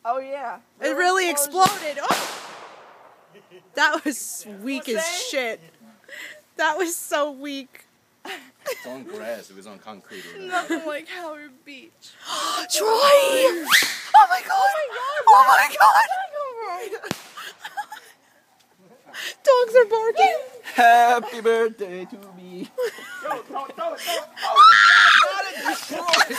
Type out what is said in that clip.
Oh yeah. It really exploded. Oh! That was weak as shit. That was so weak. It's on grass. It was on concrete or whatever. Nothing like Howard Beach. Troy! Oh my god! Oh my god! Dogs are barking. Happy birthday to me. Yo, don't. Not a destroy.